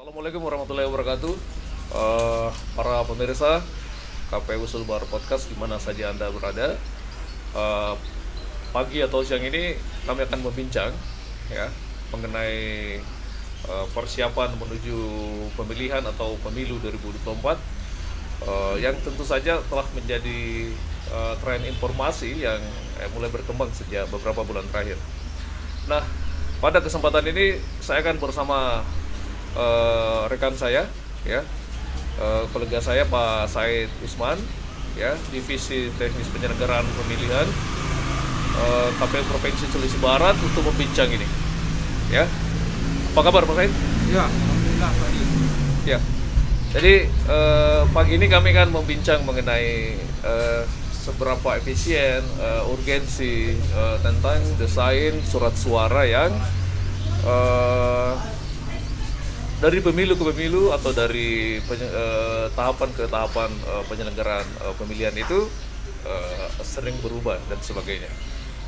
Assalamualaikum warahmatullahi wabarakatuh. Para pemirsa KPU Sulbar Podcast di mana saja Anda berada. Pagi atau siang ini kami akan membincang ya mengenai persiapan menuju pemilihan atau pemilu 2024 yang tentu saja telah menjadi tren informasi yang mulai berkembang sejak beberapa bulan terakhir. Nah, pada kesempatan ini saya akan bersama rekan saya, ya, kolega saya Pak Said Usman, ya, Divisi Teknis Penyelenggaraan Pemilihan KPU Provinsi Sulawesi Barat untuk membincang ini, ya. Apa kabar Pak Said? Ya, alhamdulillah Pak Adi. Ya, jadi pagi ini kami akan membincang mengenai seberapa efisien, urgensi tentang desain surat suara yang dari pemilu ke pemilu atau dari tahapan ke tahapan penyelenggaraan pemilihan itu sering berubah dan sebagainya,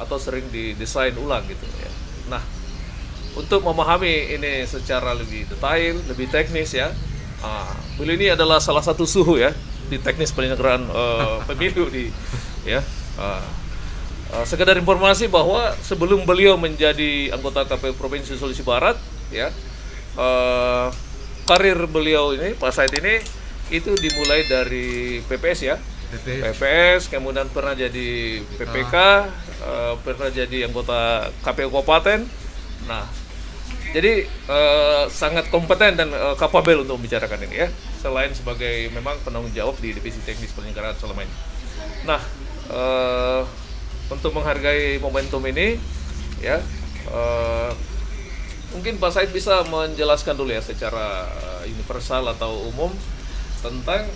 atau sering didesain ulang gitu ya. Nah, untuk memahami ini secara lebih detail, lebih teknis ya, beliau ini adalah salah satu suhu ya di teknis penyelenggaraan pemilu di ya. Sekedar informasi bahwa sebelum beliau menjadi anggota KPU Provinsi Sulawesi Barat ya, karir beliau ini, Pak Said ini, itu dimulai dari PPS ya, PPS, kemudian pernah jadi PPK, pernah jadi anggota KPU Kabupaten. Nah, jadi sangat kompeten dan kapabel untuk membicarakan ini ya, selain sebagai memang penanggung jawab di divisi teknis penyelenggaraan selama ini. Nah, untuk menghargai momentum ini ya, mungkin Pak Said bisa menjelaskan dulu ya secara universal atau umum tentang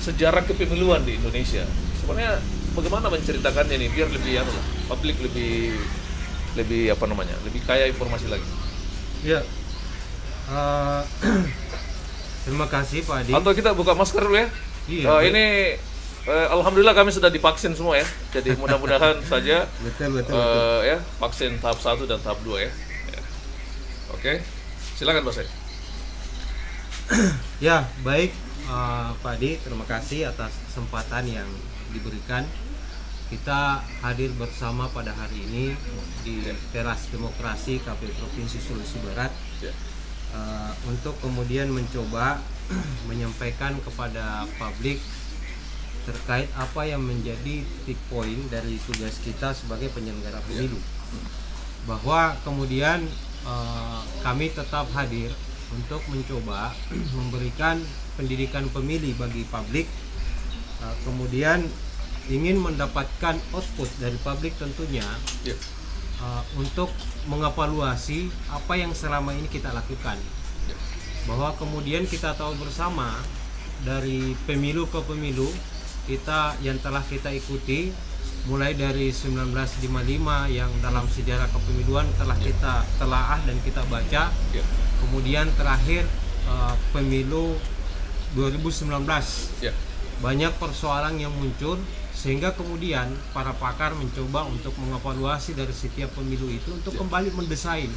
sejarah kepemiluan di Indonesia. Sebenarnya bagaimana menceritakannya nih biar lebih publik lebih apa namanya, lebih kaya informasi lagi. Ya, terima kasih Pak Adi. Atau kita buka masker dulu ya. Iya, ini alhamdulillah kami sudah divaksin semua ya. Jadi mudah-mudahan saja betul. ya, vaksin tahap 1 dan tahap 2 ya. Oke, silakan Pak Said. Ya, baik Pak Adi, terima kasih atas kesempatan yang diberikan. Kita hadir bersama pada hari ini di Teras Demokrasi KPU Provinsi Sulawesi Barat untuk kemudian mencoba menyampaikan kepada publik terkait apa yang menjadi titik poin dari tugas kita sebagai penyelenggara pemilu, bahwa kemudian kami tetap hadir untuk mencoba memberikan pendidikan pemilih bagi publik, kemudian ingin mendapatkan output dari publik tentunya untuk mengevaluasi apa yang selama ini kita lakukan, bahwa kemudian kita tahu bersama dari pemilu ke pemilu kita yang telah kita ikuti, mulai dari 1955 yang dalam sejarah kepemiluan telah kita telaah dan kita baca, kemudian terakhir pemilu 2019 banyak persoalan yang muncul, sehingga kemudian para pakar mencoba untuk mengevaluasi dari setiap pemilu itu untuk kembali mendesain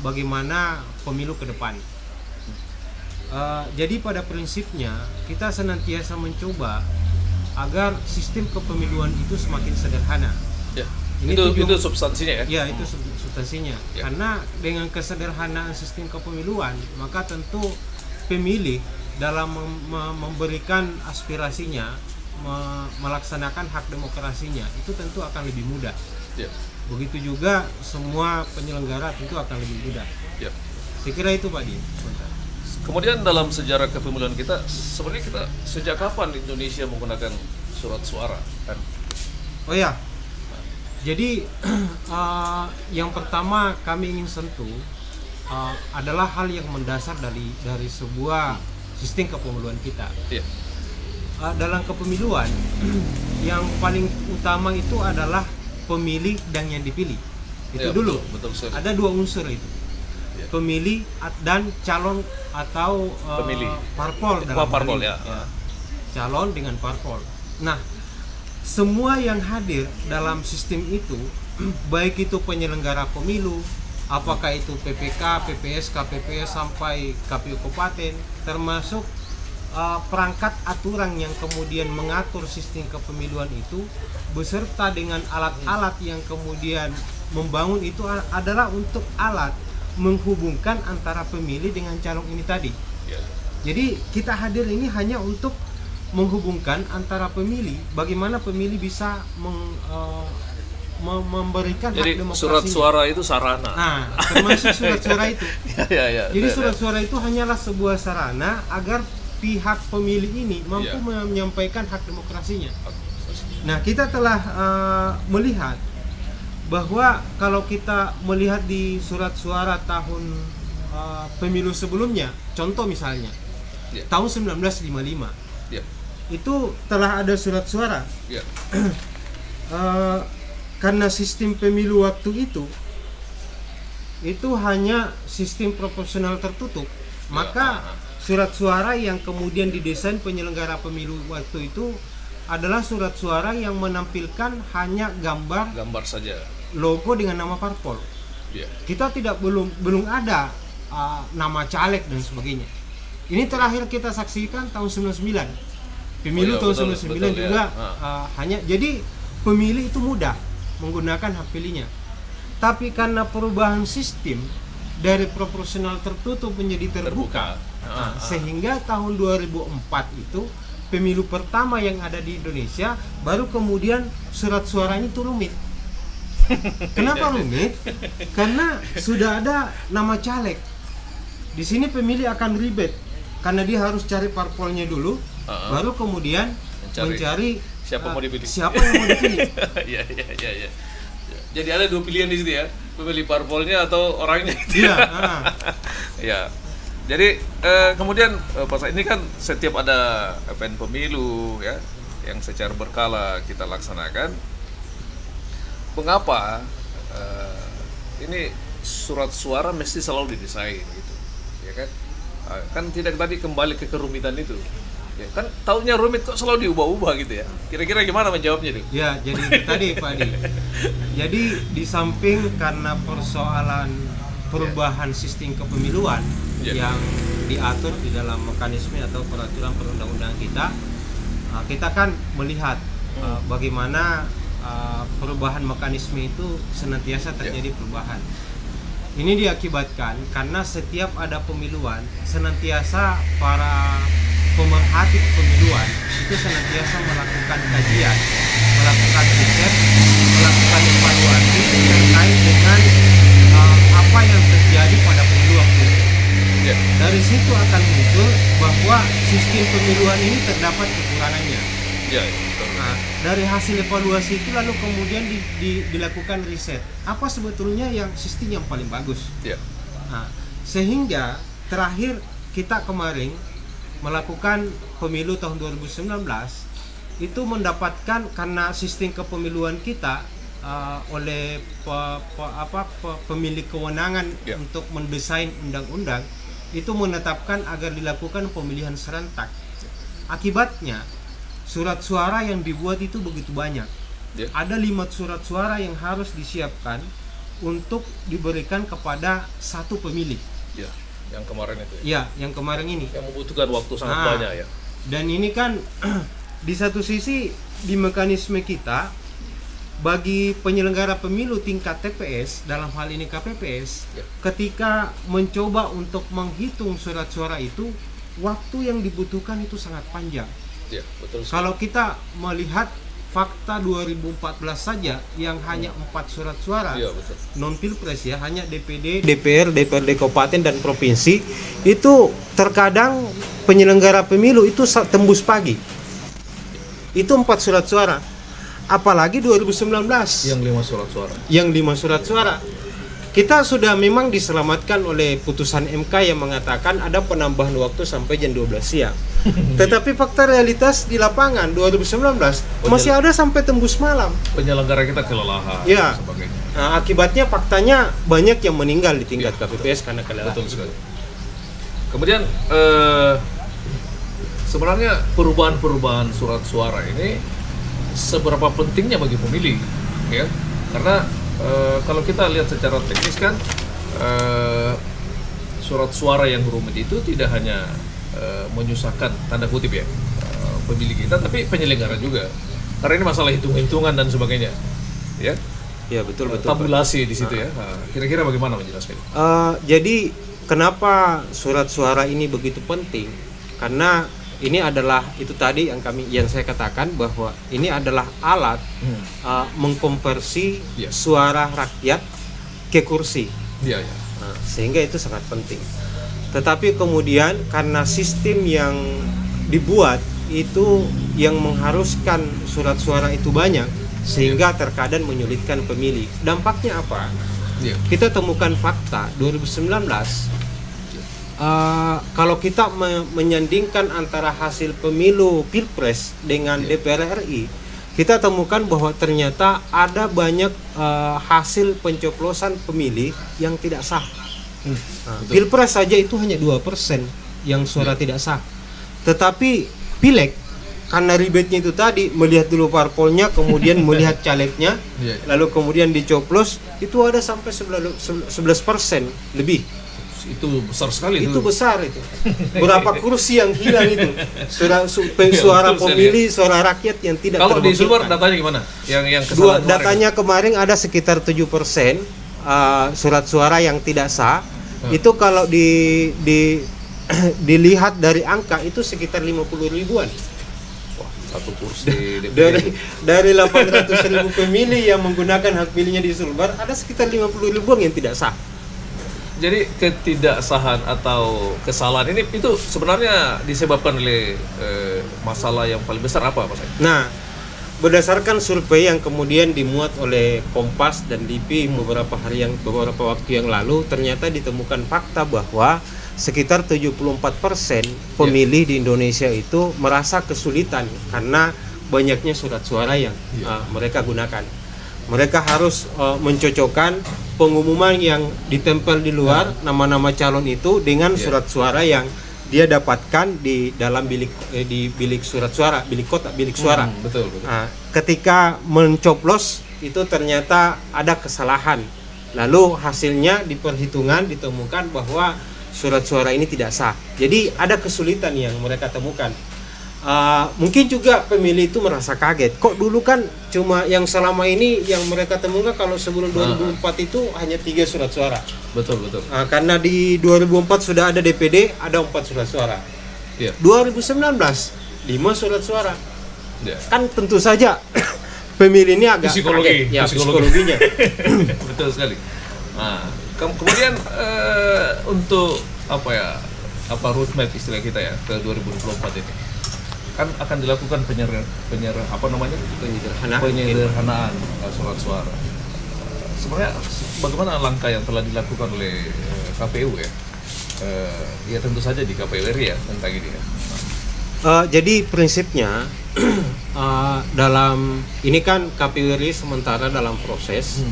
bagaimana pemilu ke depan. Jadi pada prinsipnya kita senantiasa mencoba agar sistem kepemiluan itu semakin sederhana. Itu substansinya ya? Ya, itu substansinya. Karena dengan kesederhanaan sistem kepemiluan, maka tentu pemilih dalam memberikan aspirasinya, melaksanakan hak demokrasinya, itu tentu akan lebih mudah. Begitu juga semua penyelenggara tentu akan lebih mudah. Saya kira itu Pak Di. Kemudian dalam sejarah kepemiluan kita, sebenarnya kita sejak kapan Indonesia menggunakan surat suara kan? Oh ya, jadi yang pertama kami ingin sentuh adalah hal yang mendasar dari sebuah sistem kepemiluan kita. Dalam kepemiluan yang paling utama itu adalah pemilih dan yang dipilih. Itu dulu. Betul. Ada dua unsur itu. Pemilih dan calon atau pemilih. Parpol dalam parpol ya. Calon dengan parpol. Nah, semua yang hadir dalam sistem itu, baik itu penyelenggara pemilu, apakah itu PPK, PPS, KPPS sampai KPU Kabupaten, termasuk perangkat aturan yang kemudian mengatur sistem kepemiluan itu, beserta dengan alat-alat yang kemudian membangun itu adalah untuk alat menghubungkan antara pemilih dengan calon ini tadi. Jadi kita hadir ini hanya untuk menghubungkan antara pemilih, bagaimana pemilih bisa memberikan hak demokrasinya. Surat suara itu sarana. Nah, termasuk surat suara itu. Jadi surat suara itu hanyalah sebuah sarana agar pihak pemilih ini mampu menyampaikan hak demokrasinya. Nah, kita telah melihat bahwa kalau kita melihat di surat suara tahun pemilu sebelumnya, contoh misalnya tahun 1955, itu telah ada surat suara. Karena sistem pemilu waktu itu hanya sistem proporsional tertutup, maka surat suara yang kemudian didesain penyelenggara pemilu waktu itu adalah surat suara yang menampilkan hanya gambar saja, logo dengan nama parpol. Kita belum ada nama caleg dan sebagainya. Ini terakhir kita saksikan tahun 99, pemilu tahun 99 juga. Hanya jadi pemilih itu mudah menggunakan hak pilihnya, tapi karena perubahan sistem dari proporsional tertutup menjadi terbuka, sehingga tahun 2004 itu pemilu pertama yang ada di Indonesia, baru kemudian surat suaranya itu rumit. Kenapa rumit? Karena sudah ada nama caleg. Di sini pemilih akan ribet karena dia harus cari parpolnya dulu, baru kemudian mencari siapa yang mau dipilih. Iya. Jadi ada dua pilihan di situ ya, memilih parpolnya atau orangnya gitu. Ya. Jadi kemudian pas ini kan setiap ada event pemilu ya yang secara berkala kita laksanakan, mengapa ini surat suara mesti selalu didesain gitu, ya kan? Kan tidak tadi kembali ke kerumitan itu. Ya, kan tahunnya rumit kok selalu diubah-ubah gitu ya. Kira-kira gimana menjawabnya itu? Ya, jadi itu tadi Pak Adi. Jadi di samping karena persoalan perubahan sistem kepemiluan yang diatur di dalam mekanisme atau peraturan perundang-undangan kita kan melihat bagaimana perubahan mekanisme itu senantiasa terjadi perubahan. Ini diakibatkan karena setiap ada pemiluan senantiasa para pemerhati kepemiluan itu senantiasa melakukan kajian, melakukan riset, melakukan evaluasi terkait dengan apa yang terjadi pada pemilu waktu itu. Dari situ akan muncul bahwa sistem pemiluan ini terdapat kekurangannya. Nah, dari hasil evaluasi itu lalu kemudian dilakukan riset. Apa sebetulnya yang sistem yang paling bagus? Nah, sehingga terakhir kita kemarin melakukan pemilu tahun 2019 itu mendapatkan, karena sistem kepemiluan kita oleh pemilik kewenangan untuk mendesain undang-undang itu menetapkan agar dilakukan pemilihan serentak. Akibatnya surat suara yang dibuat itu begitu banyak. Ada 5 surat suara yang harus disiapkan untuk diberikan kepada satu pemilih. Yang kemarin itu yang kemarin ini yang membutuhkan waktu sangat banyak ya. Dan ini kan di satu sisi di mekanisme kita bagi penyelenggara pemilu tingkat TPS, dalam hal ini KPPS, ketika mencoba untuk menghitung surat suara itu, waktu yang dibutuhkan itu sangat panjang. Betul. Kalau kita melihat fakta 2014 saja yang hanya 4 surat suara, non pilpres ya, hanya DPD, DPR, DPRD kabupaten dan provinsi, itu terkadang penyelenggara pemilu itu tembus pagi. Itu 4 surat suara. Apalagi 2019 yang 5 surat suara. Yang 5 surat suara. Kita sudah memang diselamatkan oleh putusan MK yang mengatakan ada penambahan waktu sampai jam 12 siang. Tetapi fakta realitas di lapangan 2019 masih ada sampai tembus malam. Penyelenggara kita kelelahan dan sebagainya. Nah, akibatnya faktanya banyak yang meninggal di tingkat KPPS karena kelelahan. Betul sekali. Kemudian sebenarnya perubahan surat suara ini seberapa pentingnya bagi pemilih ya? Karena kalau kita lihat secara teknis kan surat suara yang rumit itu tidak hanya menyusahkan tanda kutip ya pemilih kita, tapi penyelenggara juga, karena ini masalah hitung-hitungan dan sebagainya, ya. Ya betul. Tabulasi di situ ya. Kira-kira bagaimana menjelaskan? Jadi kenapa surat suara ini begitu penting? Karena ini adalah itu tadi yang saya katakan bahwa ini adalah alat mengkonversi suara rakyat ke kursi. Iya. Sehingga itu sangat penting. Tetapi kemudian karena sistem yang dibuat itu yang mengharuskan surat suara itu banyak, sehingga terkadang menyulitkan pemilih. Dampaknya apa? Kita temukan fakta 2019 kalau kita menyandingkan antara hasil pemilu Pilpres dengan DPR RI, kita temukan bahwa ternyata ada banyak hasil pencoblosan pemilih yang tidak sah. Pilpres saja itu hanya 2% yang suara tidak sah. Tetapi Pileg, karena ribetnya itu tadi, melihat dulu parpolnya, kemudian melihat calegnya, lalu kemudian dicoblos, itu ada sampai 11% lebih. Itu besar sekali. Itu besar itu. Berapa kursi yang hilang itu? Suara pemilih, suara rakyat yang tidak terwakilkan. Kalau di Sulbar datanya gimana? Yang kesalahan datanya kemarin ada sekitar 7% surat suara yang tidak sah. Itu kalau dilihat dari angka itu sekitar 50 ribuan. Wah, satu kursi dari 800.000 pemilih yang menggunakan hak pilihnya di Sulbar, ada sekitar 50 ribuan yang tidak sah. Jadi ketidaksahan atau kesalahan ini itu sebenarnya disebabkan oleh masalah yang paling besar apa, Mas? Nah, berdasarkan survei yang kemudian dimuat oleh Kompas dan LIPI beberapa waktu yang lalu, ternyata ditemukan fakta bahwa sekitar 74% pemilih di Indonesia itu merasa kesulitan karena banyaknya surat suara yang mereka gunakan. Mereka harus mencocokkan pengumuman yang ditempel di luar nama-nama calon itu dengan surat suara yang dia dapatkan di dalam bilik surat suara, bilik suara. Betul. Nah, ketika mencoblos itu ternyata ada kesalahan. Lalu hasilnya di perhitungan ditemukan bahwa surat suara ini tidak sah. Jadi ada kesulitan yang mereka temukan. Mungkin juga pemilih itu merasa kaget. Kok dulu kan cuma yang selama ini yang mereka temukan kalau sebelum 2004 itu hanya 3 surat suara. Betul. Karena di 2004 sudah ada DPD, ada 4 surat suara. 2019 5 surat suara. Kan tentu saja pemilih ini agak kaget. Psikologinya. Betul sekali. Nah, kemudian untuk roadmap istilah kita ya ke 2024 ini. Kan akan dilakukan penyederhanaan surat suara. Sebenarnya bagaimana langkah yang telah dilakukan oleh KPU ya? Ya tentu saja di KPU RI ya tentang ini ya. Jadi prinsipnya dalam ini kan KPU RI sementara dalam proses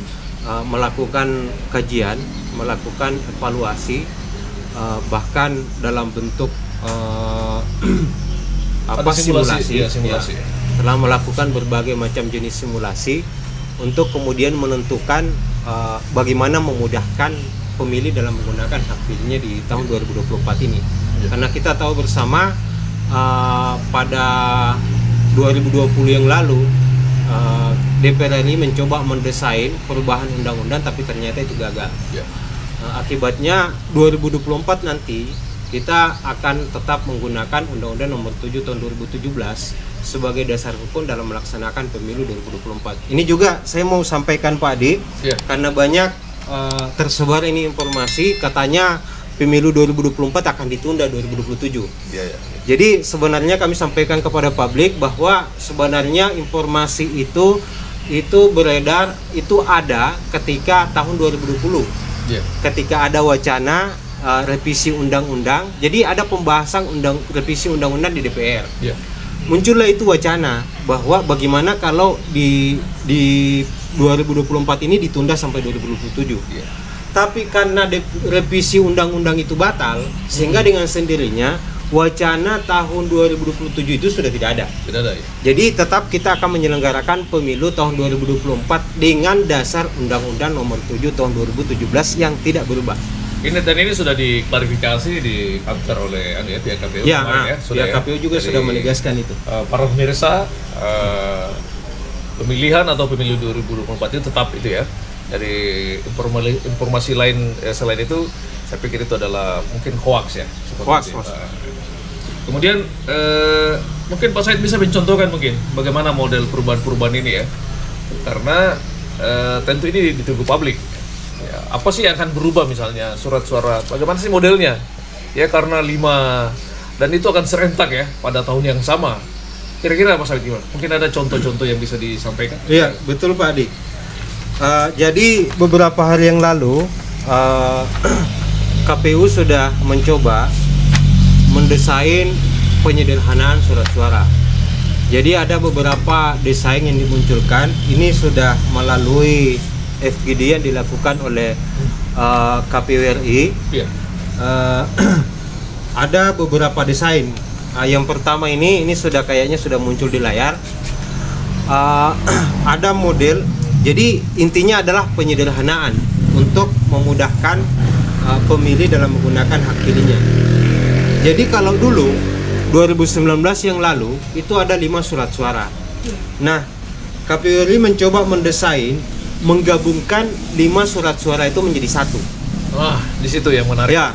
melakukan kajian, melakukan evaluasi, bahkan dalam bentuk simulasi. Telah melakukan berbagai macam jenis simulasi untuk kemudian menentukan bagaimana memudahkan pemilih dalam menggunakan hak pilihnya di tahun 2024 ini. Karena kita tahu bersama pada 2020 yang lalu DPR RI mencoba mendesain perubahan undang-undang, tapi ternyata itu gagal. Akibatnya 2024 nanti kita akan tetap menggunakan Undang-Undang Nomor 7 Tahun 2017 sebagai dasar hukum dalam melaksanakan pemilu 2024. Ini juga saya mau sampaikan Pak Ade, karena banyak tersebar ini informasi katanya pemilu 2024 akan ditunda 2027. Jadi sebenarnya kami sampaikan kepada publik bahwa sebenarnya informasi itu beredar, itu ada ketika tahun 2020. Ketika ada wacana revisi undang-undang, jadi ada pembahasan revisi undang-undang di DPR. Muncullah itu wacana bahwa bagaimana kalau di 2024 ini ditunda sampai 2027. Tapi karena revisi undang-undang itu batal, sehingga dengan sendirinya wacana tahun 2027 itu sudah tidak ada. Tidak ada ya. Jadi tetap kita akan menyelenggarakan pemilu tahun 2024 dengan dasar Undang-Undang Nomor 7 tahun 2017 yang tidak berubah. Ini sudah diklarifikasi, di-counter oleh pihak KPU. Ya, sudah pihak KPU juga Jadi, sudah menegaskan itu. Para pemirsa, pemilihan atau pemilu 2024 itu tetap itu ya. Dari informasi lain selain itu, saya pikir itu adalah mungkin hoax ya. Hoax. Kemudian mungkin Pak Said bisa mencontohkan mungkin bagaimana model perubahan-perubahan ini ya, karena tentu ini ditunggu publik. Ya, apa sih yang akan berubah misalnya surat suara? Bagaimana sih modelnya? Ya karena 5 dan itu akan serentak ya pada tahun yang sama. Kira-kira Pak Said gimana? Mungkin ada contoh-contoh yang bisa disampaikan? Iya, betul Pak Adi. Jadi beberapa hari yang lalu KPU sudah mencoba mendesain penyederhanaan surat suara. Jadi ada beberapa desain yang dimunculkan. Ini sudah melalui FGD yang dilakukan oleh KPU RI. Iya. Ada beberapa desain. Yang pertama ini sudah kayaknya sudah muncul di layar. Ada model. Jadi intinya adalah penyederhanaan untuk memudahkan pemilih dalam menggunakan hak pilihnya. Jadi kalau dulu 2019 yang lalu itu ada 5 surat suara. Nah, KPU RI mencoba mendesain menggabungkan 5 surat suara itu menjadi satu. Wah, di situ yang menarik. Ya.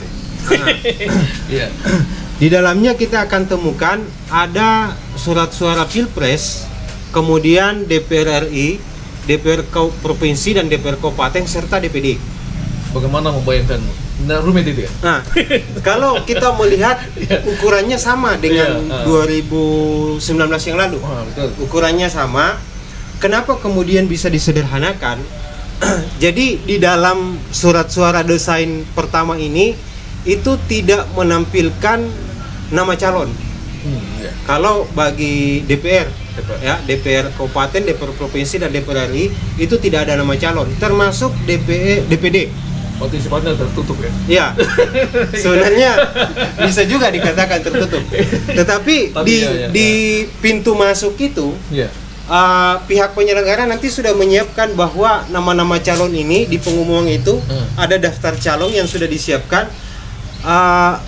Iya. Di dalamnya kita akan temukan ada surat suara Pilpres, kemudian DPR RI, DPR Provinsi dan DPR Kabupaten serta DPD. Bagaimana membayangkan? Nah, rumit itu ya? Nah, kalau kita melihat ukurannya sama dengan 2019 yang lalu. Betul. Ukurannya sama. Kenapa kemudian bisa disederhanakan? Jadi di dalam surat suara desain pertama ini itu tidak menampilkan nama calon. Kalau bagi DPR, ya, DPR Kabupaten, DPR Provinsi dan DPR RI itu tidak ada nama calon, termasuk DPD. Partisipannya tertutup ya? Ya, sebenarnya bisa juga dikatakan tertutup. Tetapi di pintu masuk itu, pihak penyelenggara nanti sudah menyiapkan bahwa nama-nama calon ini di pengumuman itu ada daftar calon yang sudah disiapkan.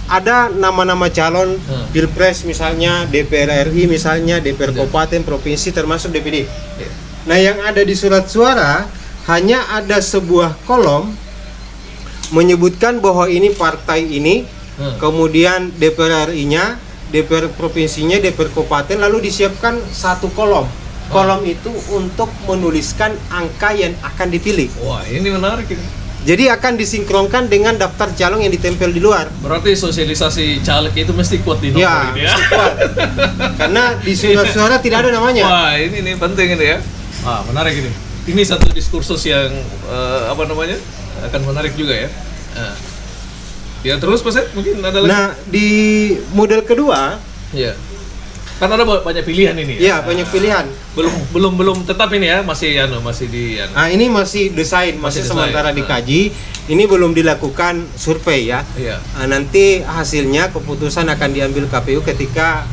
Ada nama-nama calon Pilpres misalnya, DPR RI misalnya, DPR Kabupaten, Provinsi termasuk DPD. Nah, yang ada di surat suara hanya ada sebuah kolom menyebutkan bahwa ini partai ini, kemudian DPR RI-nya, DPR Provinsinya, DPR Kabupaten, lalu disiapkan satu kolom. Kolom itu untuk menuliskan angka yang akan dipilih. Wah, ini menarik ini. Jadi akan disinkronkan dengan daftar calon yang ditempel di luar. Berarti sosialisasi caleg itu mesti kuat di nomor ini ya? Mesti kuat. Karena di surat suara tidak ada namanya. Wah, ini penting ini ya. Menarik ini. Ini satu diskursus yang akan menarik juga ya. Ya terus Pak Seth, mungkin ada lagi. Nah, di model kedua, ya. Kan ada banyak pilihan ini. Ya, banyak pilihan. Belum tetap ini ya, masih di. Nah, ini masih desain, masih sementara dikaji. Ini belum dilakukan survei ya. Iya. Nanti hasilnya keputusan akan diambil KPU ketika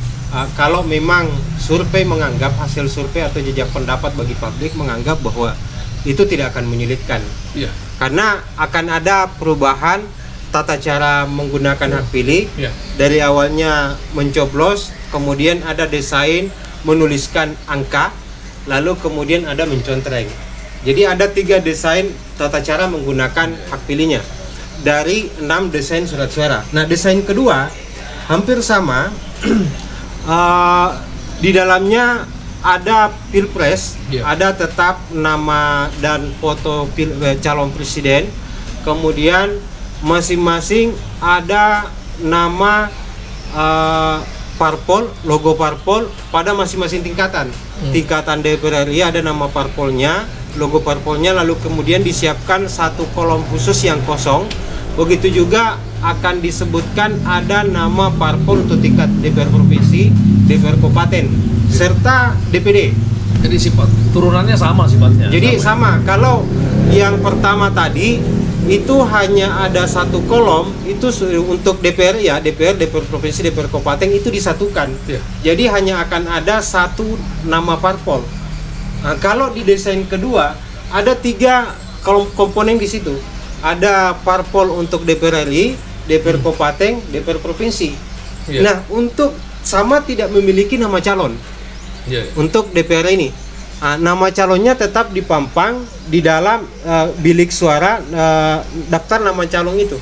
kalau memang survei menganggap hasil survei atau jejak pendapat bagi publik menganggap bahwa itu tidak akan menyulitkan. Iya. Karena akan ada perubahan tata cara menggunakan hak pilih. Dari awalnya mencoblos, kemudian ada desain menuliskan angka, lalu kemudian ada mencontreng. Jadi ada 3 desain tata cara menggunakan hak pilihnya dari 6 desain surat suara. Nah, desain kedua hampir sama. Di dalamnya ada Pilpres, ada tetap nama dan foto calon presiden, kemudian masing-masing ada nama parpol, logo parpol pada masing-masing tingkatan. Tingkatan DPR RI ada nama parpolnya, logo parpolnya, lalu kemudian disiapkan satu kolom khusus yang kosong. Begitu juga akan disebutkan ada nama parpol untuk tingkat DPR Provinsi, DPR Kabupaten, serta DPD. Jadi sifat turunannya sama sifatnya. Jadi sama. Kalau yang pertama tadi itu hanya ada satu kolom itu untuk DPR ya, DPR provinsi, DPR kabupaten itu disatukan. Jadi hanya akan ada satu nama parpol. Nah, kalau di desain kedua ada 3 komponen di situ. Ada parpol untuk DPR RI, DPR kabupaten, DPR provinsi. Nah, untuk sama tidak memiliki nama calon. Untuk DPR ini. Nah, nama calonnya tetap dipampang di dalam bilik suara daftar nama calon itu.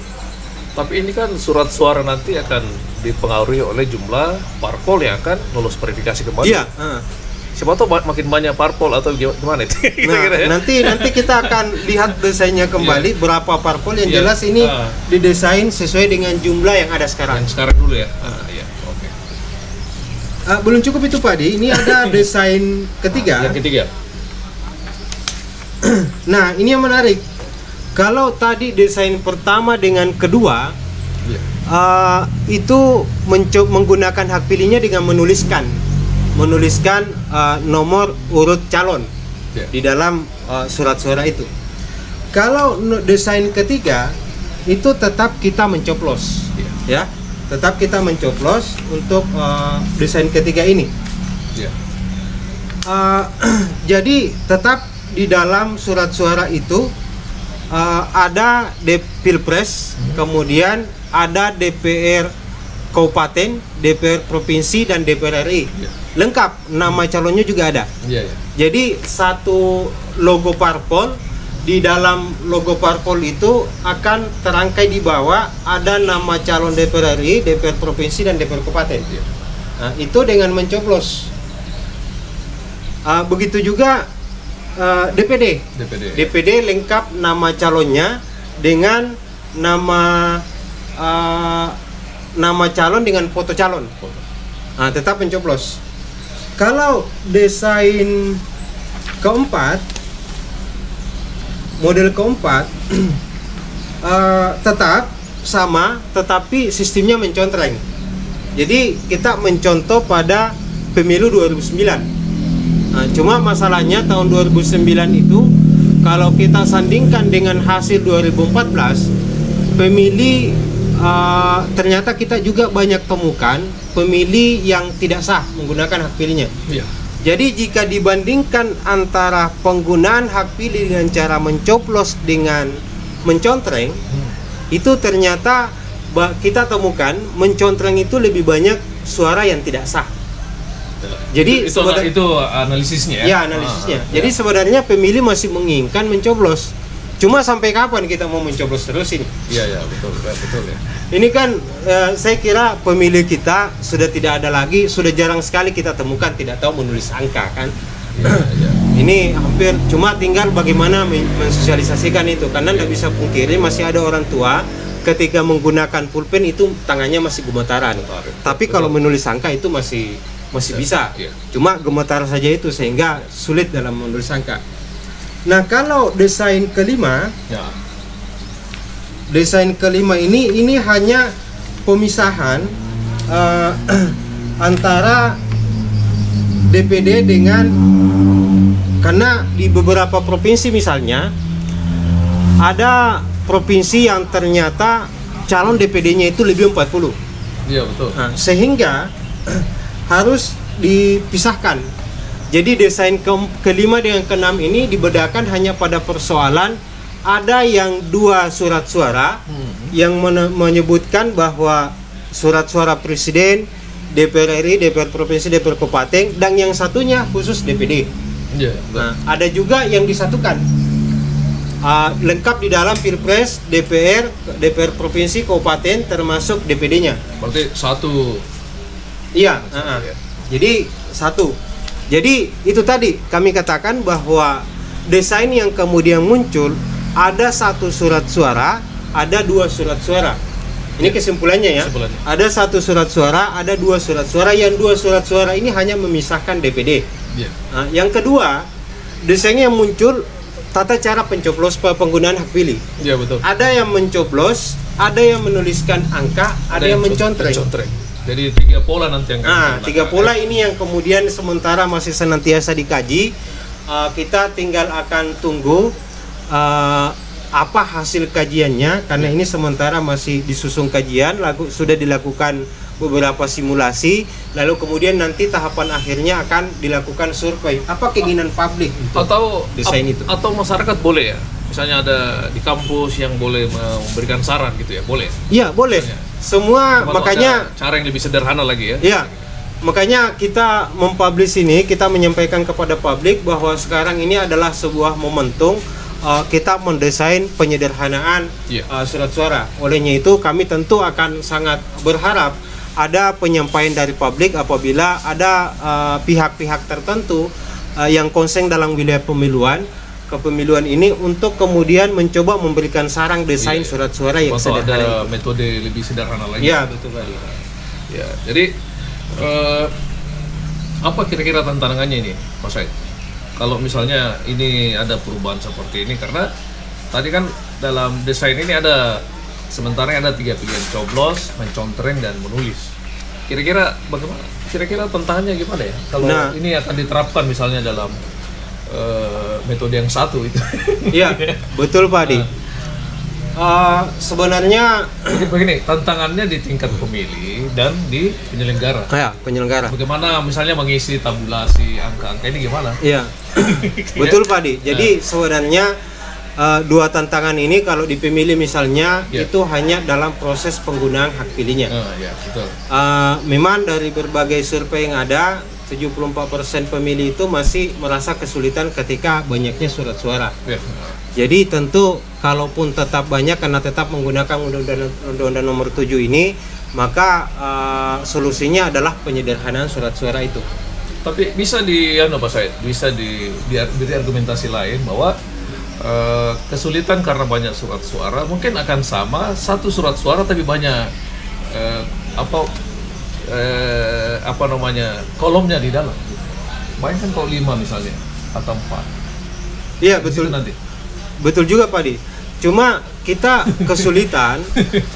Tapi ini kan surat suara nanti akan dipengaruhi oleh jumlah parpol yang akan lolos verifikasi kembali. Iya. Siapa tahu makin banyak parpol atau gimana itu? Nah, nanti kita akan lihat desainnya kembali berapa parpol yang jelas ini didesain sesuai dengan jumlah yang ada sekarang. Yang sekarang dulu ya. Belum cukup itu Pak Di, ini ada desain ketiga. Yang ketiga. Nah, ini yang menarik. Kalau tadi desain pertama dengan kedua itu menggunakan hak pilihnya dengan menuliskan nomor urut calon di dalam surat suara itu. Kalau desain ketiga itu tetap kita mencoblos, ya. Tetap kita mencoblos untuk desain ketiga ini. Jadi tetap di dalam surat suara itu ada Pilpres, kemudian ada DPR kabupaten, DPR provinsi, dan DPR RI. Lengkap, nama calonnya juga ada. Jadi satu logo parpol. Di dalam logo parpol itu akan terangkai di bawah ada nama calon DPR RI, DPR provinsi, dan DPR kabupaten. Nah, itu dengan mencoblos. Begitu juga DPD. DPD lengkap nama calonnya dengan nama calon dengan foto calon. Nah, tetap mencoblos. Kalau desain keempat, model keempat tetap sama, tetapi sistemnya mencontreng. Jadi kita mencontoh pada pemilu 2009. Nah, cuma masalahnya tahun 2009 itu kalau kita sandingkan dengan hasil 2014, pemilih ternyata kita juga banyak temukan pemilih yang tidak sah menggunakan hak pilihnya. Jadi jika dibandingkan antara penggunaan hak pilih dengan cara mencoblos dengan mencontreng, itu ternyata kita temukan mencontreng itu lebih banyak suara yang tidak sah. Jadi itu analisisnya ya? Ya, analisisnya. Jadi sebenarnya pemilih masih menginginkan mencoblos. Cuma sampai kapan kita mau mencoblos terus ini? Iya, betul ya. Ini kan saya kira pemilih kita sudah tidak ada lagi, sudah jarang sekali kita temukan tidak tahu menulis angka kan. Ini hampir cuma tinggal bagaimana mensosialisasikan itu, karena tidak bisa pungkiri masih ada orang tua ketika menggunakan pulpen itu tangannya masih gemetaran. Tapi kalau menulis angka itu masih bisa. Cuma gemetar saja itu sehingga sulit dalam menulis angka. Nah, kalau desain kelima, desain kelima ini hanya pemisahan antara DPD dengan, karena di beberapa provinsi misalnya ada provinsi yang ternyata calon DPD-nya itu lebih 40. Iya, betul. Nah, sehingga harus dipisahkan. Jadi desain kelima dengan keenam ini dibedakan hanya pada persoalan ada yang 2 surat suara yang menyebutkan bahwa surat suara presiden, DPR RI, DPR provinsi, DPR kabupaten, dan yang satunya khusus DPD. Nah, ada juga yang disatukan lengkap di dalam Pilpres, DPR provinsi, kabupaten, termasuk DPD-nya. Berarti satu. Iya. Jadi satu. Jadi itu tadi kami katakan bahwa desain yang kemudian muncul ada 1 surat suara, ada 2 surat suara. Ini kesimpulannya ya. Ada 1 surat suara, ada 2 surat suara. Yang 2 surat suara ini hanya memisahkan DPD. Nah, yang kedua, desainnya yang muncul tata cara pencoblos penggunaan hak pilih. Iya, betul. Ada yang mencoblos, ada yang menuliskan angka, ada yang mencontreng. Jadi 3 pola nanti yang 3 pola ini yang kemudian sementara masih senantiasa dikaji. Kita tinggal akan tunggu apa hasil kajiannya, karena ini sementara masih disusun kajian, sudah dilakukan beberapa simulasi, lalu kemudian nanti tahapan akhirnya akan dilakukan survei. Apa keinginan publik atau desain itu? Atau masyarakat boleh ya? Misalnya ada di kampus yang boleh memberikan saran gitu ya, boleh? Iya, boleh. Semua, makanya cara yang lebih sederhana lagi ya. Iya. Makanya kita mempublish ini, kita menyampaikan kepada publik bahwa sekarang ini adalah sebuah momentum kita mendesain penyederhanaan surat suara. Olehnya itu kami tentu akan sangat berharap ada penyampaian dari publik apabila ada pihak-pihak tertentu yang konsen dalam wilayah kepemiluan ini untuk kemudian mencoba memberikan saran desain surat suara yang sederhana. Ada metode lebih sederhana lagi. Iya, betul Pak. Ya, jadi apa kira-kira tantangannya ini, Mas Said? Kalau misalnya ini ada perubahan seperti ini, karena tadi kan dalam desain ini ada sementara ada 3 pilihan, coblos, mencontreng, dan menulis. Kira-kira bagaimana? Kira-kira tantangannya gimana ya? Kalau ini akan diterapkan misalnya dalam metode yang satu itu. Iya, betul Pak Adi. Sebenarnya begini, tantangannya di tingkat pemilih dan di penyelenggara. Ya, penyelenggara. Bagaimana misalnya mengisi tabulasi angka-angka ini gimana? Iya. Betul Pak Di. Jadi sebenarnya dua tantangan ini kalau di pemilih misalnya itu hanya dalam proses penggunaan hak pilihnya. Ya, betul. Memang dari berbagai survei yang ada 74% pemilih itu masih merasa kesulitan ketika banyaknya surat suara. Jadi tentu kalaupun tetap banyak karena tetap menggunakan Undang-Undang Nomor 7 ini, maka solusinya adalah penyederhanaan surat suara itu. Tapi bisa bisa diberi argumentasi lain bahwa kesulitan karena banyak surat suara mungkin akan sama satu surat suara tapi banyak kolomnya di dalam. Bayangkan kalau 5 misalnya atau 4. Iya, betul nanti. Betul juga Pak Di. Cuma kita kesulitan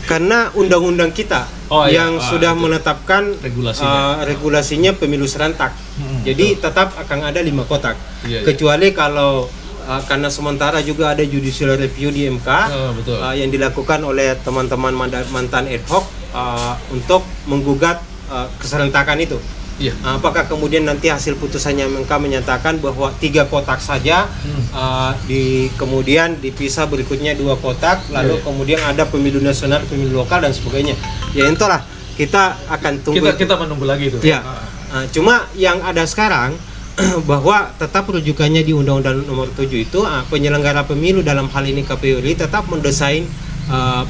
karena undang-undang kita yang sudah menetapkan regulasinya pemilu serentak. Jadi tetap akan ada 5 kotak. Kecuali kalau karena sementara juga ada judicial review di MK yang dilakukan oleh teman-teman mantan ad hoc untuk menggugat keserentakan itu. Apakah kemudian nanti hasil putusannya MK menyatakan bahwa 3 kotak saja, kemudian dipisah berikutnya 2 kotak, lalu kemudian ada pemilu nasional, pemilu lokal dan sebagainya. Ya itulah kita akan tunggu. Kita menunggu lagi itu. Ya. Cuma yang ada sekarang bahwa tetap rujukannya di Undang-Undang Nomor 7 itu penyelenggara pemilu dalam hal ini KPU RI tetap mendesain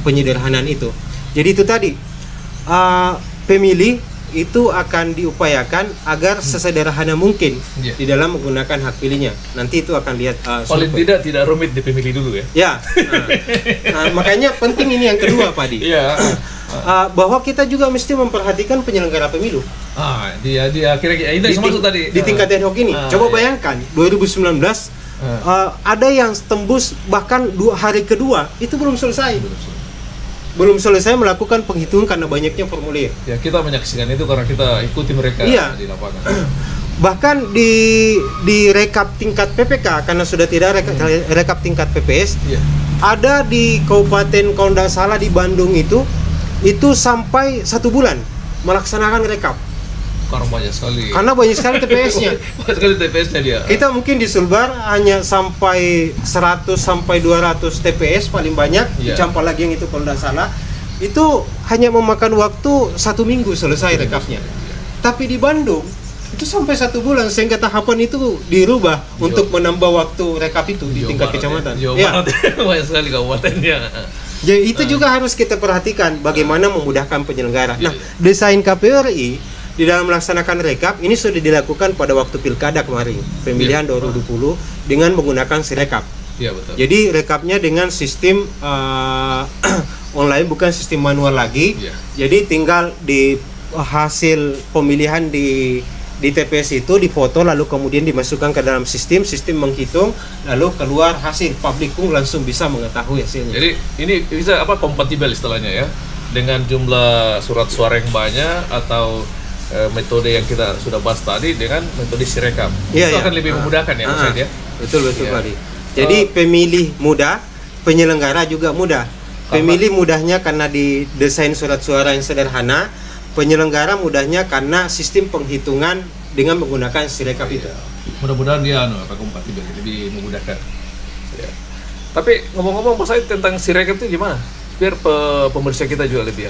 penyederhanaan itu. Jadi itu tadi pemilih itu akan diupayakan agar sesederhana mungkin di dalam menggunakan hak pilihnya. Nanti itu akan lihat paling tidak rumit di pemilih dulu ya. Ya. Makanya penting ini yang kedua Pak Di. Bahwa kita juga mesti memperhatikan penyelenggara pemilu. Dia kira-kira itu yang maksud tadi. Di tingkat ad hoc ini. Coba bayangkan 2019 ada yang tembus bahkan 2 hari kedua itu belum selesai melakukan penghitungan karena banyaknya formulir. Ya, kita menyaksikan itu karena kita ikuti mereka di lapangan. Bahkan di rekap tingkat PPK karena sudah tidak rekap tingkat PPS, ada di Kabupaten kalau tidak salah di Bandung itu sampai 1 bulan melaksanakan rekap. Karena banyak sekali TPS-nya. Banyak sekali TPS-nya dia. Kita mungkin di Sulbar hanya sampai 100 sampai 200 TPS paling banyak, dicampur lagi yang itu kalau tidak salah. Itu hanya memakan waktu 1 minggu selesai rekapnya. Tapi di Bandung itu sampai 1 bulan sehingga tahapan itu dirubah untuk menambah waktu rekap itu di tingkat kecamatan. Banyak sekali kabupatennya. Jadi itu juga harus kita perhatikan bagaimana memudahkan penyelenggara. Nah, desain KPU RI di dalam melaksanakan rekap ini sudah dilakukan pada waktu pilkada kemarin pemilihan 2020 dengan menggunakan Sirekap. Betul. Jadi rekapnya dengan sistem online bukan sistem manual lagi. Jadi tinggal di hasil pemilihan di TPS itu difoto lalu kemudian dimasukkan ke dalam sistem menghitung lalu keluar hasil publik pun langsung bisa mengetahui hasilnya. Jadi ini bisa kompatibel istilahnya ya dengan jumlah surat suara yang banyak atau metode yang kita sudah bahas tadi dengan metode Sirekap. Itu akan lebih memudahkan ya Mas Said ya. Betul Pak Di. Jadi pemilih muda penyelenggara juga mudah. Pemilih mudahnya karena didesain surat suara yang sederhana, penyelenggara mudahnya karena sistem penghitungan dengan menggunakan Sirekap itu. Mudah-mudahan dia kompatibel, lebih memudahkan. Ya. Tapi ngomong-ngomong Pak Said tentang Sirekap itu gimana? Biar pemirsa kita juga lebih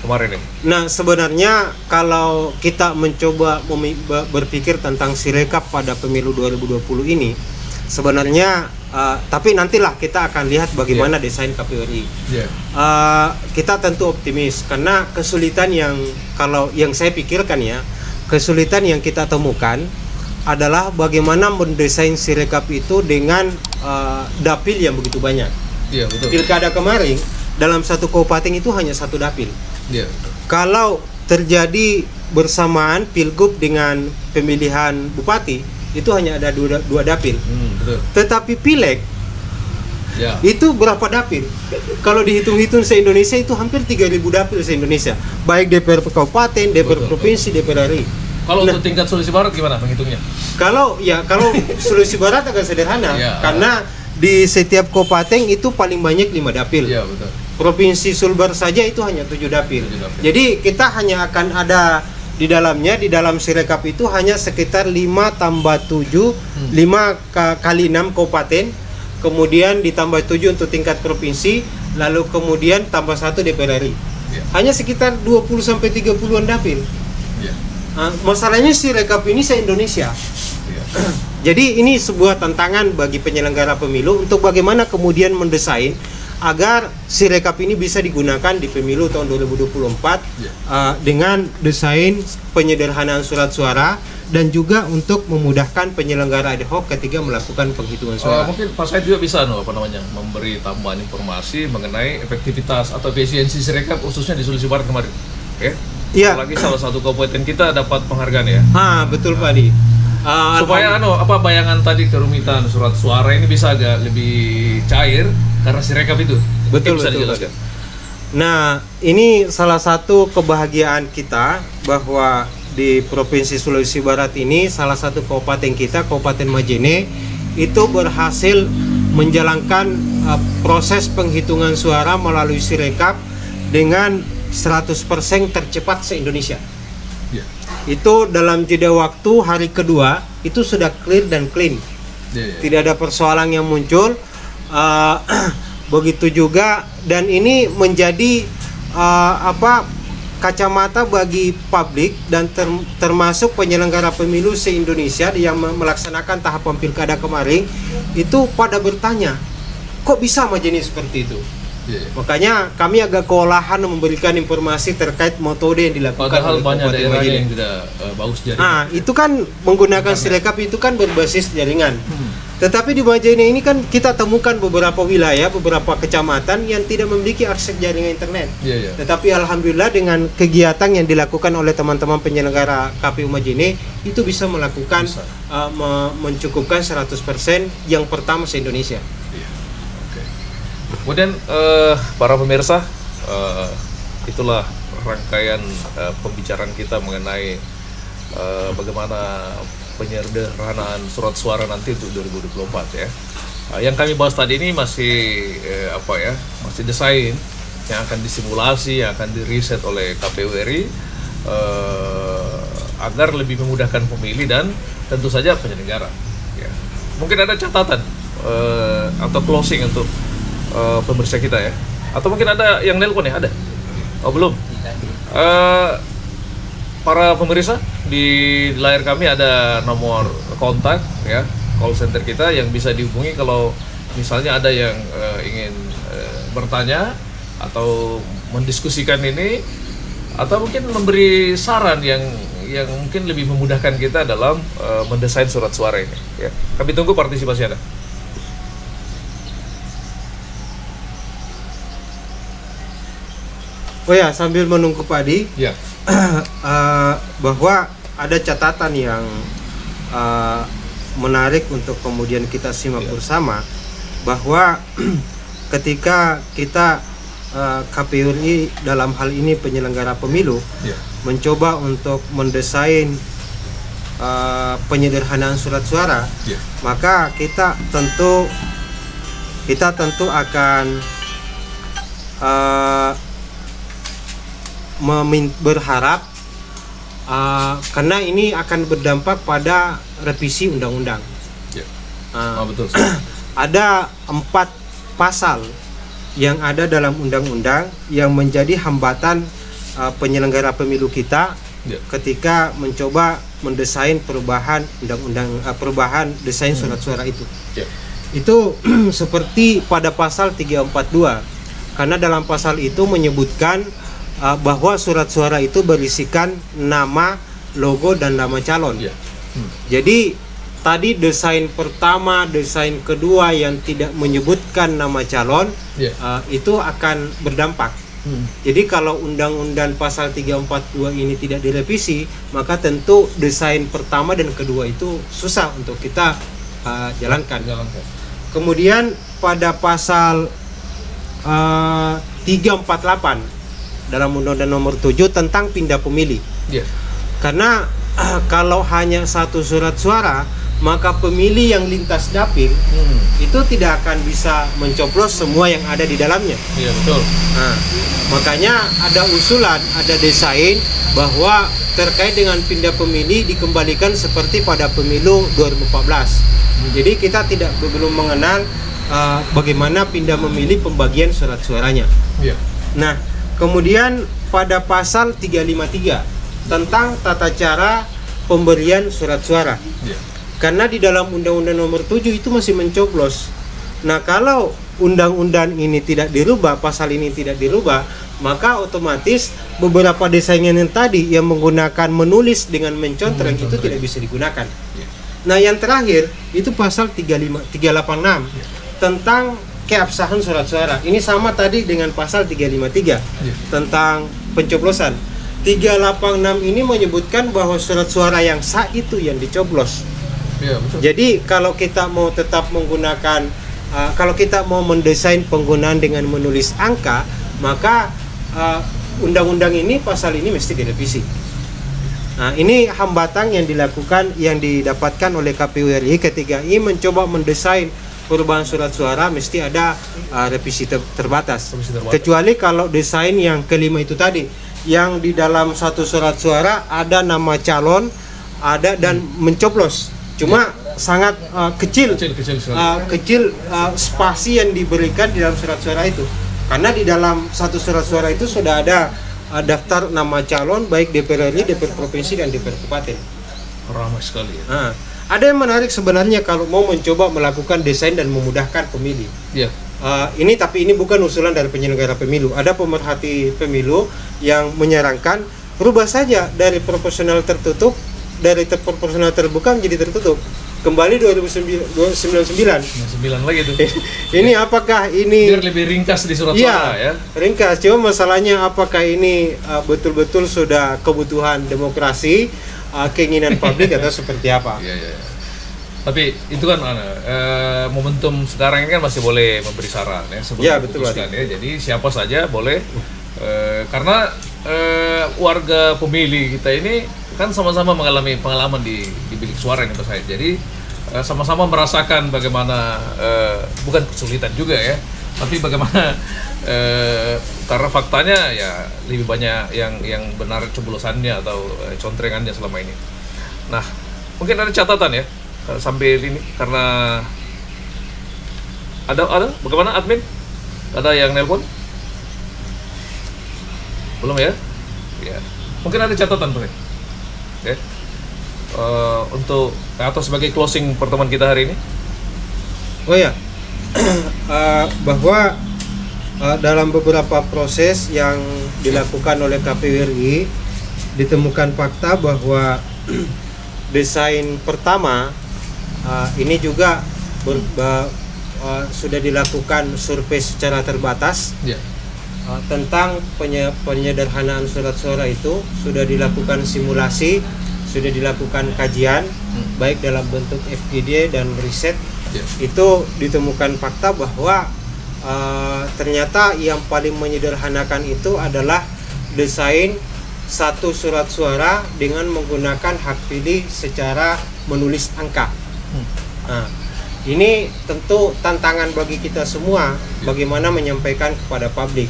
kemarin ini. Nah, sebenarnya kalau kita mencoba berpikir tentang Sirekap pada pemilu 2020 ini, sebenarnya tapi nantilah kita akan lihat bagaimana desain KPU RI. Kita tentu optimis karena kesulitan yang saya pikirkan ya, kesulitan yang kita temukan adalah bagaimana mendesain Sirekap itu dengan dapil yang begitu banyak. Iya, betul. Pilkada kemarin dalam satu kabupaten itu hanya satu dapil. Iya. Kalau terjadi bersamaan pilgub dengan pemilihan bupati, itu hanya ada dua dapil. Betul. Tetapi pileg itu berapa dapil? Kalau dihitung-hitung se-Indonesia itu hampir 3.000 dapil se-Indonesia, baik DPR kabupaten, DPR provinsi, DPR RI. Kalau untuk tingkat Sulawesi Barat gimana penghitungnya? Kalau Sulawesi Barat agak sederhana, karena di setiap kabupaten itu paling banyak 5 dapil. Iya, betul. Provinsi Sulbar saja itu hanya 7 dapil. Jadi kita hanya akan ada di dalam Sirekap itu hanya sekitar 5 tambah 7, 5 kali 6 kabupaten, kemudian ditambah 7 untuk tingkat provinsi, lalu kemudian tambah 1 DPR RI. Hanya sekitar 20 sampai 30-an dapil. Masalahnya Sirekap ini se-Indonesia. Jadi ini sebuah tantangan bagi penyelenggara pemilu untuk bagaimana kemudian mendesain agar Sirekap ini bisa digunakan di pemilu tahun 2024 dengan desain penyederhanaan surat suara dan juga untuk memudahkan penyelenggara ad hoc ketika melakukan penghitungan suara. Mungkin Pak Said juga bisa memberi tambahan informasi mengenai efektivitas atau efisiensi Sirekap khususnya di Sulawesi Barat kemarin. Iya. Apalagi salah satu kabupaten kita dapat penghargaan ya. Betul Pak Di. Supaya bayangan tadi kerumitan surat suara ini bisa agak lebih cair karena Sirekap itu. Betul, bisa betul. dijelaskan. Nah, ini salah satu kebahagiaan kita bahwa di Provinsi Sulawesi Barat ini salah satu kabupaten kita, Kabupaten Majene, itu berhasil menjalankan proses penghitungan suara melalui Sirekap dengan 100% tercepat se-Indonesia. Itu dalam jeda waktu hari kedua itu sudah clear dan clean. Tidak ada persoalan yang muncul. Begitu juga, dan ini menjadi kacamata bagi publik dan termasuk penyelenggara pemilu se-Indonesia yang melaksanakan tahapan pilkada kemarin itu pada bertanya, kok bisa Majene seperti itu? Makanya kami agak kewalahan memberikan informasi terkait metode yang dilakukan. Padahal banyak daerah yang tidak bagus jaringan. Itu kan menggunakan Sirekap itu kan berbasis jaringan. Tetapi di Majene ini kan kita temukan beberapa wilayah, beberapa kecamatan yang tidak memiliki akses jaringan internet. Tetapi alhamdulillah dengan kegiatan yang dilakukan oleh teman-teman penyelenggara KPU Majene itu bisa melakukan mencukupkan 100% yang pertama se-Indonesia. Kemudian para pemirsa, itulah rangkaian pembicaraan kita mengenai bagaimana penyederhanaan surat suara nanti untuk 2024 ya. Yang kami bahas tadi ini masih masih desain yang akan disimulasi, yang akan diriset oleh KPU RI agar lebih memudahkan pemilih dan tentu saja penyelenggara. Ya. Mungkin ada catatan atau closing untuk pemirsa kita ya, atau mungkin ada yang nelpon ya, ada? Oh belum. Para pemirsa, di layar kami ada nomor kontak ya, call center kita yang bisa dihubungi kalau misalnya ada yang ingin bertanya atau mendiskusikan ini, atau mungkin memberi saran yang mungkin lebih memudahkan kita dalam mendesain surat suara ini ya. Kami tunggu partisipasi Anda. Oh ya, sambil menunggu Pak Adi, bahwa ada catatan yang menarik untuk kemudian kita simak bersama, bahwa ketika kita KPU RI dalam hal ini penyelenggara pemilu mencoba untuk mendesain penyederhanaan surat suara, maka kita tentu kita tentu akan berharap karena ini akan berdampak pada revisi undang-undang. Betul. Ada 4 pasal yang ada dalam undang-undang yang menjadi hambatan penyelenggara pemilu kita ketika mencoba mendesain perubahan undang-undang, perubahan desain surat suara itu. Itu seperti pada pasal 342, karena dalam pasal itu menyebutkan bahwa surat suara itu berisikan nama, logo, dan nama calon. Jadi tadi desain pertama, desain kedua yang tidak menyebutkan nama calon itu akan berdampak. Jadi kalau undang-undang pasal 342 ini tidak direvisi, maka tentu desain pertama dan kedua itu susah untuk kita jalankan. Kemudian pada pasal 348 dalam Undang-Undang Nomor 7 tentang pindah pemilih. Karena kalau hanya satu surat suara, maka pemilih yang lintas dapil itu tidak akan bisa mencoblos semua yang ada di dalamnya. Iya, betul. Nah, makanya ada usulan, ada desain bahwa terkait dengan pindah pemilih dikembalikan seperti pada pemilu 2014. Jadi kita belum mengenal bagaimana pindah memilih pembagian surat suaranya. Nah, kemudian pada pasal 353 tentang tata cara pemberian surat suara. Karena di dalam Undang-Undang Nomor 7 itu masih mencoblos. Nah, kalau undang-undang ini tidak dirubah, pasal ini tidak dirubah, maka otomatis beberapa desain yang tadi yang menggunakan menulis dengan mencontreng itu tidak bisa digunakan. Nah, yang terakhir itu pasal 386 tentang keabsahan surat suara. Ini sama tadi dengan pasal 353 tentang pencoblosan. 386 ini menyebutkan bahwa surat suara yang sah itu yang dicoblos. Betul. Jadi kalau kita mau tetap menggunakan, kalau kita mau mendesain penggunaan dengan menulis angka, maka undang-undang ini, pasal ini mesti direvisi. Nah, ini hambatan yang didapatkan oleh KPU RI ketika ini mencoba mendesain perubahan surat suara, mesti ada revisi terbatas. Kecuali kalau desain yang kelima itu tadi, yang di dalam satu surat suara ada nama calon, ada dan mencoblos. Cuma sangat kecil spasi yang diberikan di dalam surat suara itu, karena di dalam satu surat suara itu sudah ada daftar nama calon baik DPR RI, DPR provinsi, dan DPR kabupaten. Ramai sekali ya. Nah, ada yang menarik sebenarnya kalau mau mencoba melakukan desain dan memudahkan pemilih. Tapi ini bukan usulan dari penyelenggara pemilu. Ada pemerhati pemilu yang menyarankan rubah saja dari proporsional tertutup, dari proporsional terbuka menjadi tertutup. Kembali 2099 lagi tuh. Ini apakah ini biar lebih ringkas di surat suara ya? Ringkas. Cuma masalahnya apakah ini betul-betul sudah kebutuhan demokrasi, keinginan publik atau seperti apa? Tapi itu kan momentum sekarang ini kan masih boleh memberi saran ya, sebelum diputuskan ya. Jadi siapa saja boleh, karena warga pemilih kita ini kan sama-sama mengalami pengalaman di bilik suara yang saya. Jadi sama-sama merasakan bagaimana, bukan kesulitan juga ya, tapi bagaimana karena faktanya ya lebih banyak yang benar coblosannya atau contrengannya selama ini. Nah, mungkin ada catatan ya sambil ini, karena ada bagaimana admin? Ada yang nelpon? Belum ya? Ya. Mungkin ada catatan Pak. Oke. Untuk atau sebagai closing pertemuan kita hari ini. Oh ya. Bahwa dalam beberapa proses yang dilakukan oleh KPU RI ditemukan fakta bahwa desain pertama ini juga sudah dilakukan survei secara terbatas. Tentang penyederhanaan surat suara itu sudah dilakukan simulasi, sudah dilakukan kajian baik dalam bentuk FGD dan riset. Itu ditemukan fakta bahwa ternyata yang paling menyederhanakan itu adalah desain satu surat suara dengan menggunakan hak pilih secara menulis angka. Nah, Ini tentu tantangan bagi kita semua bagaimana menyampaikan kepada publik,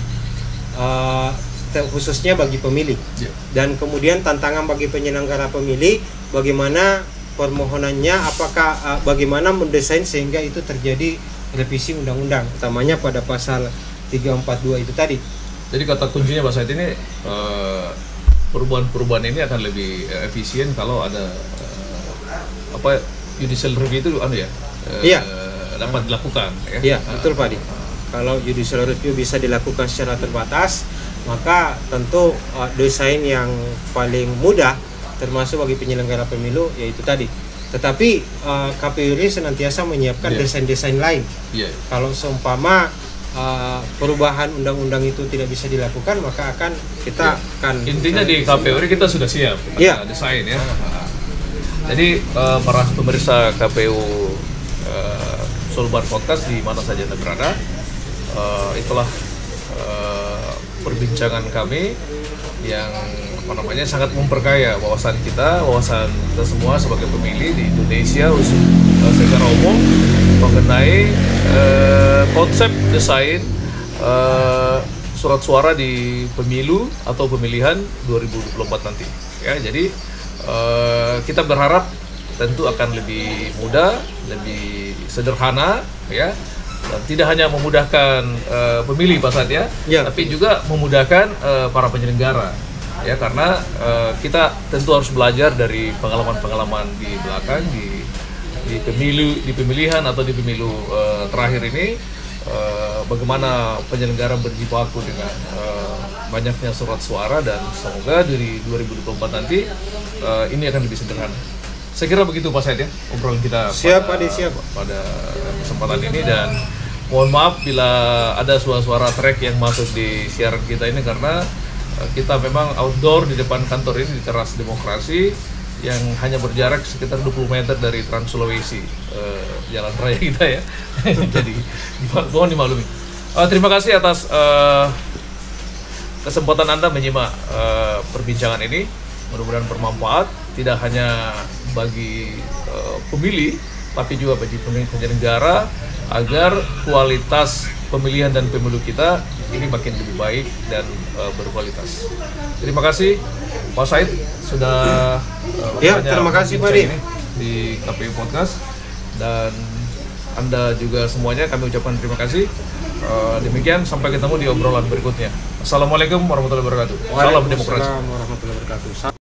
khususnya bagi pemilih. Dan kemudian tantangan bagi penyelenggara pemilih, bagaimana permohonannya, apakah bagaimana mendesain sehingga itu terjadi revisi undang-undang, utamanya pada pasal 342 itu tadi. Jadi kata kuncinya Pak Said ini, perubahan-perubahan ini akan lebih efisien kalau ada judicial review itu dapat dilakukan. Iya, betul Pak Di. Kalau judicial review bisa dilakukan secara terbatas, maka tentu desain yang paling mudah termasuk bagi penyelenggara pemilu yaitu tadi. Tetapi KPU ini senantiasa menyiapkan desain-desain lain. Kalau seumpama perubahan undang-undang itu tidak bisa dilakukan, maka kita akan intinya di KPU kita sudah siap desain ya. Jadi para pemirsa KPU Sulbar Podcast di mana saja Anda berada, itulah perbincangan kami yang sangat memperkaya wawasan kita semua sebagai pemilih di Indonesia secara umum mengenai konsep desain surat suara di pemilu atau pemilihan 2024 nanti. Ya, jadi kita berharap tentu akan lebih mudah, lebih sederhana, ya, dan tidak hanya memudahkan pemilih Pak Said tapi juga memudahkan para penyelenggara, ya, karena kita tentu harus belajar dari pengalaman-pengalaman di belakang di pemilihan atau di pemilu terakhir ini, bagaimana penyelenggara berjibaku dengan banyaknya surat suara, dan semoga dari 2024 nanti ini akan lebih sederhana. Saya kira begitu Pak Said ya, obrolan kita pada kesempatan ini, dan mohon maaf bila ada suara-suara trek yang masuk di siaran kita ini, karena kita memang outdoor di depan kantor ini di Teras Demokrasi yang hanya berjarak sekitar 20 meter dari Trans Sulawesi, jalan raya kita ya. Jadi mohon dimaklumi. Terima kasih atas kesempatan Anda menyimak perbincangan ini. Mudah-mudahan bermanfaat, tidak hanya bagi pemilih, tapi juga bagi penyelenggara, agar kualitas pemilihan dan pemilu kita ini makin lebih baik dan berkualitas. Terima kasih Pak Said sudah terima kasih Pak di KPU Podcast, dan Anda juga semuanya kami ucapkan terima kasih. Demikian, sampai ketemu di obrolan berikutnya. Assalamualaikum warahmatullahi wabarakatuh. Salam demokrasi. Waalaikumsalam warahmatullahi wabarakatuh.